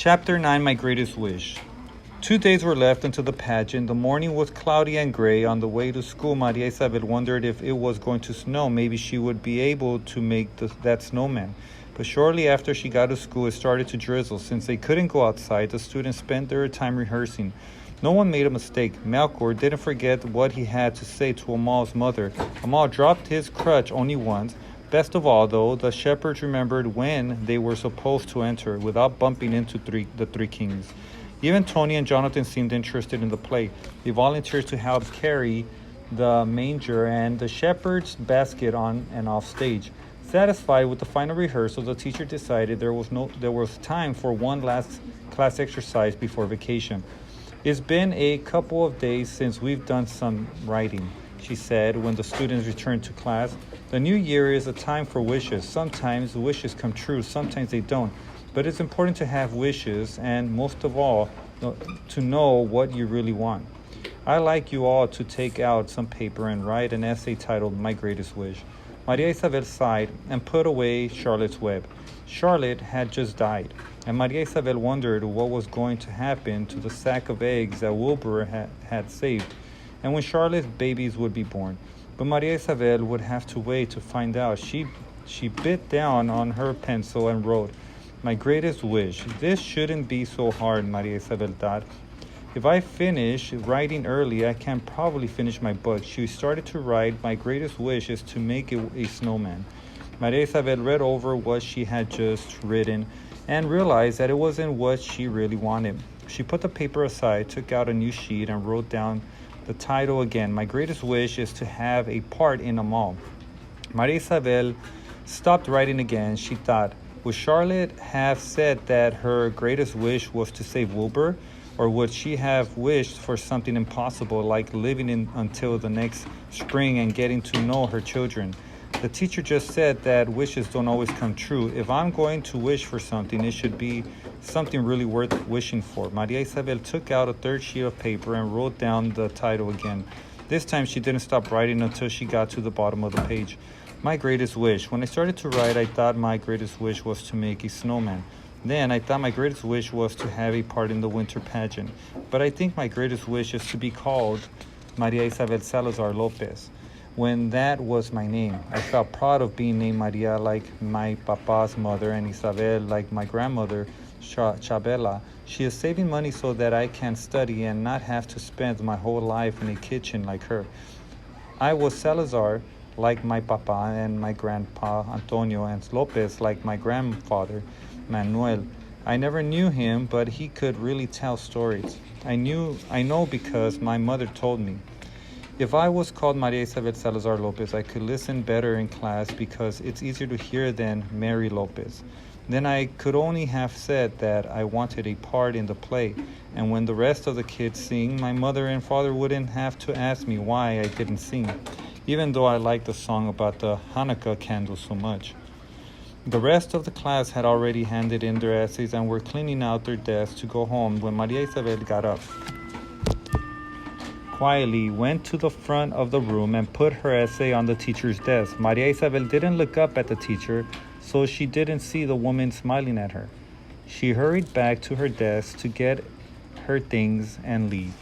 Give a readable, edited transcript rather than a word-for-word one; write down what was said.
Chapter 9, My Greatest Wish. 2 days were left until the pageant. The morning was cloudy and gray. On the way to school, Maria Isabel wondered if it was going to snow. Maybe she would be able to make that snowman. But shortly after she got to school, it started to drizzle. Since they couldn't go outside, the students spent their time rehearsing. No one made a mistake. Melchior didn't forget what he had to say to Amal's mother. Amal dropped his crutch only once. Best of all, though, the shepherds remembered when they were supposed to enter without bumping into the three kings. Even Tony and Jonathan seemed interested in the play. They volunteered to help carry the manger and the shepherd's basket on and off stage. Satisfied with the final rehearsal, the teacher decided there was time for one last class exercise before vacation. It's been a couple of days since we've done some writing, she said when the students returned to class. The new year is a time for wishes. Sometimes wishes come true, sometimes they don't. But it's important to have wishes and, most of all, to know what you really want. I'd like you all to take out some paper and write an essay titled My Greatest Wish. Maria Isabel sighed and put away Charlotte's web. Charlotte had just died, and Maria Isabel wondered what was going to happen to the sack of eggs that Wilbur had saved, and when Charlotte's babies would be born. But Maria Isabel would have to wait to find out. She bit down on her pencil and wrote, My greatest wish. This shouldn't be so hard, Maria Isabel thought. If I finish writing early, I can probably finish my book. She started to write, My greatest wish is to make a snowman. Maria Isabel read over what she had just written and realized that it wasn't what she really wanted. She put the paper aside, took out a new sheet, and wrote down the title again. My greatest wish is to have a part in a mall. Maria Isabel stopped writing again. She thought, would Charlotte have said that her greatest wish was to save Wilbur? Or would she have wished for something impossible, like living until the next spring and getting to know her children? The teacher just said that wishes don't always come true. If I'm going to wish for something, it should be something really worth wishing for. Maria Isabel took out a third sheet of paper and wrote down the title again. This time she didn't stop writing until she got to the bottom of the page. My greatest wish. When I started to write, I thought my greatest wish was to make a snowman. Then I thought my greatest wish was to have a part in the winter pageant. But I think my greatest wish is to be called Maria Isabel Salazar Lopez. When that was my name, I felt proud of being named Maria like my papa's mother and Isabel like my grandmother, Chabela. She is saving money so that I can study and not have to spend my whole life in a kitchen like her. I was Salazar like my papa and my grandpa Antonio, and Lopez like my grandfather Manuel. I never knew him, but he could really tell stories. I know because my mother told me. If I was called Maria Isabel Salazar Lopez, I could listen better in class because it's easier to hear than Mary Lopez. Then I could only have said that I wanted a part in the play, and when the rest of the kids sing, my mother and father wouldn't have to ask me why I didn't sing, even though I liked the song about the Hanukkah candles so much. The rest of the class had already handed in their essays and were cleaning out their desks to go home when Maria Isabel got up. Quietly went to the front of the room and put her essay on the teacher's desk. Maria Isabel didn't look up at the teacher, so she didn't see the woman smiling at her. She hurried back to her desk to get her things and leave.